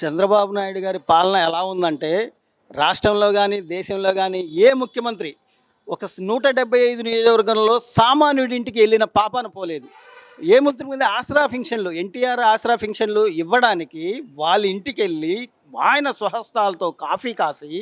చంద్రబాబు నాయుడు గారి పాలన ఎలా ఉందంటే, రాష్ట్రంలో గానీ, దేశంలో గానీ ఏ ముఖ్యమంత్రి ఒక 175 నియోజకవర్గంలో సామాన్యుడింటికి ఎళ్ళిన పాపాన పోలేదు. ఏ ముఖ్యమంత్రి ఆసరా పింఛన్లు, ఎన్టీఆర్ ఆసరా పింఛన్లు ఇవ్వడానికి వాళ్ళ ఇంటికెళ్ళి ఆయన స్వహస్తాలతో కాఫీ కాసి,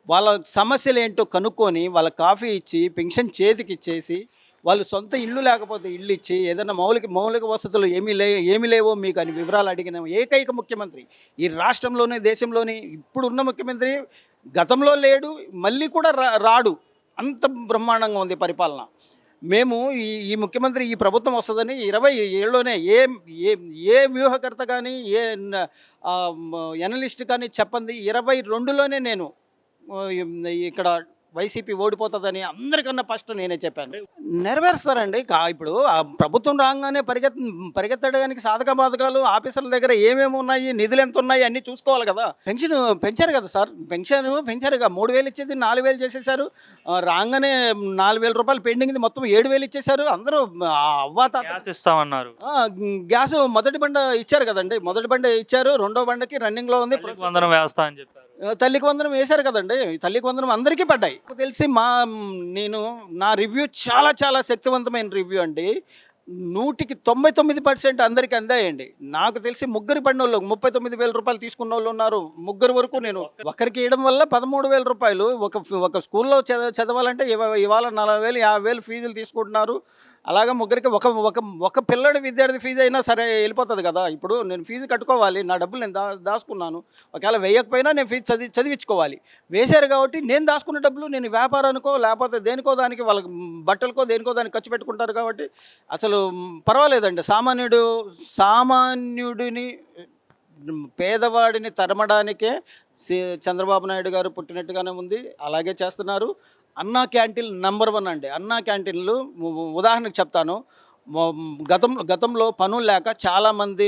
వాళ్ళ సమస్యలేంటో కనుక్కొని, వాళ్ళకి కాఫీ ఇచ్చి, పింఛన్ చేతికిచ్చేసి, వాళ్ళు సొంత ఇల్లు లేకపోతే ఇల్లిచ్చి, ఏదైనా మౌలిక వసతులు ఏమీ లేవో మీకు అని వివరాలు అడిగిన ఏకైక ముఖ్యమంత్రి ఈ రాష్ట్రంలోనే, దేశంలోనే ఇప్పుడున్న ముఖ్యమంత్రి. గతంలో లేడు, మళ్ళీ కూడా రాడు. అంత బ్రహ్మాండంగా ఉంది పరిపాలన. మేము ఈ ఈ ముఖ్యమంత్రి, ఈ ప్రభుత్వం వస్తుందని 20 ఏళ్ళలోనే ఏ ఏ ఏ వ్యూహకర్త కానీ, ఏ ఎనలిస్ట్ కానీ చెప్పంది 22లోనే నేను ఇక్కడ వైసీపీ ఓడిపోతుందని అందరికన్నా ఫస్ట్ నేనే చెప్పాను. నెరవేరుస్తారండి. ఇప్పుడు ఆ ప్రభుత్వం రాగానే పరిగెత్తడానికి సాధక బాధకాలు ఆఫీసర్ల దగ్గర ఏమేమి ఉన్నాయి, నిధులు ఎంత ఉన్నాయి అన్నీ చూసుకోవాలి కదా. పెన్షన్ పెంచారు కదా సార్, పెంచారుగా. 3,000 ఇచ్చేది 4,000 చేసేసారు. రాగానే 4,000 రూపాయలు పెండింగ్ది మొత్తం 7,000 ఇచ్చేసారు. అందరూ ఇస్తామన్నారు. గ్యాస్ మొదటి బండ ఇచ్చారు కదండి, మొదటి బండ ఇచ్చారు, రెండో బండకి రన్నింగ్లో ఉంది. వేస్తా అని చెప్పారు. తల్లికి వందనం వేశారు కదండి, తల్లికి వందనం అందరికీ పడ్డాయి. తెలిసి నా రివ్యూ చాలా చాలా శక్తివంతమైన రివ్యూ అండి. 199% అందరికీ అందాయండి. నాకు తెలిసి ముగ్గురు పడిన వాళ్ళు 39,000 రూపాయలు తీసుకున్న వాళ్ళు ఉన్నారు. ముగ్గురు వరకు నేను ఒకరికి ఇవ్వడం వల్ల 13,000 రూపాయలు. ఒక స్కూల్లో చదవాలంటే ఇవాళ 40,000 50,000 ఫీజులు తీసుకుంటున్నారు. అలాగా ముగ్గురికి ఒక పిల్లడి విద్యార్థి ఫీజు అయినా సరే వెళ్ళిపోతుంది కదా. ఇప్పుడు నేను ఫీజు కట్టుకోవాలి, నా డబ్బులు నేను దాచుకున్నాను. ఒకవేళ వేయకపోయినా నేను ఫీజు చదివించుకోవాలి. వేశారు కాబట్టి నేను దాచుకున్న డబ్బులు నేను వ్యాపారానికో లేకపోతే దేనికో దానికి, వాళ్ళకి బట్టలకో దేనికో దానికి ఖర్చు పెట్టుకుంటారు. కాబట్టి అసలు పర్వాలేదండి. సామాన్యుడిని, పేదవాడిని తరమడానికే చంద్రబాబు నాయుడు గారు పుట్టినట్టుగానే ఉంది. అలాగే చేస్తున్నారు. అన్నా క్యాంటీన్ నెంబర్ 1 అండి. అన్నా క్యాంటీన్లు ఉదాహరణకు చెప్తాను. గతంలో పనులు లేక చాలామంది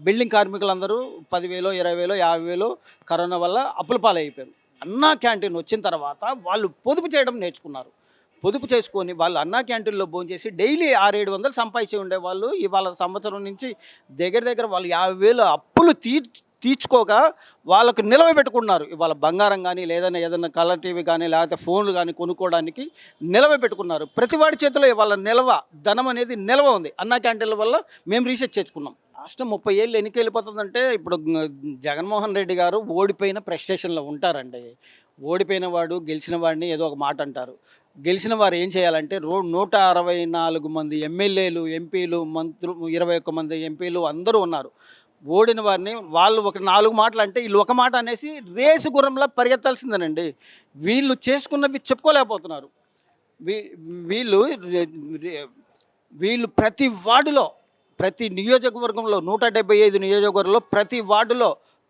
బిల్డింగ్ కార్మికులందరూ 10,000, 20,000, 50,000 కరోనా వల్ల అప్పుల పాలైపోయారు. అన్నా క్యాంటీన్ వచ్చిన తర్వాత వాళ్ళు పొదుపు చేయడం నేర్చుకున్నారు. పొదుపు చేసుకొని వాళ్ళు అన్నా క్యాంటీన్లో భోంచేసి డైలీ 600-700 సంపాదించి ఉండేవాళ్ళు ఇవాళ సంవత్సరం నుంచి దగ్గర వాళ్ళు 50,000 అప్పులు తీర్చుకోక వాళ్ళకు నిలవ పెట్టుకున్నారు. ఇవాళ బంగారం కానీ, ఏదైనా కలర్ టీవీ కానీ, లేకపోతే ఫోన్లు కానీ కొనుక్కోవడానికి నిలవ పెట్టుకున్నారు. ప్రతి వాడి చేతిలో ఇవాళ ధనం అనేది నిల్వ ఉంది. అన్నా క్యాంటీన్ల వల్ల మేము రీసెర్చ్ చేసుకున్నాం. రాష్ట్రం 30 ఏళ్ళు ఎన్నిక వెళ్ళిపోతుందంటే ఇప్పుడు జగన్మోహన్ రెడ్డి గారు ఓడిపోయిన ప్రెస్టేషన్లో ఉంటారండి. ఓడిపోయిన వాడు గెలిచిన వాడిని ఏదో ఒక మాట అంటారు. గెలిచిన వారు ఏం చేయాలంటే 164 మంది ఎమ్మెల్యేలు, ఎంపీలు, మంత్రులు, 21 మంది ఎంపీలు అందరూ ఉన్నారు. ఓడిన వారిని వాళ్ళు ఒక 4 మాటలు అంటే వీళ్ళు ఒక మాట అనేసి రేసు గుర్రంలా పరిగెత్తాల్సిందేనండి. వీళ్ళు చేసుకున్నవి చెప్పుకోలేకపోతున్నారు. వీళ్ళు వీళ్ళు ప్రతి వార్డులో, ప్రతి నియోజకవర్గంలో 175 నియోజకవర్గంలో ప్రతి వార్డులో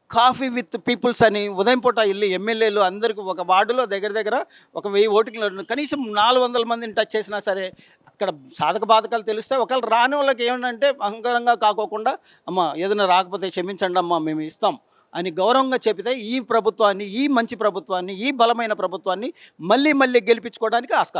కాఫీ విత్ పీపుల్స్ అని ఉదయం పూట వెళ్ళి ఎమ్మెల్యేలు అందరికీ ఒక వార్డులో దగ్గర ఒక 1000 ఓటింగ్లు కనీసం 400 మందిని టచ్ చేసినా సరే అక్కడ సాధక బాధకాలు తెలుస్తాయి. ఒకవేళ రాని వాళ్ళకి ఏమంటే అహంకారంగా కాకోకుండా, అమ్మ ఏదైనా రాకపోతే క్షమించండి అమ్మ మేము ఇస్తాం అని గౌరవంగా చెప్పితే ఈ ప్రభుత్వాన్ని, ఈ మంచి ప్రభుత్వాన్ని, ఈ బలమైన ప్రభుత్వాన్ని మళ్ళీ గెలిపించుకోవడానికి ఆస్కారం.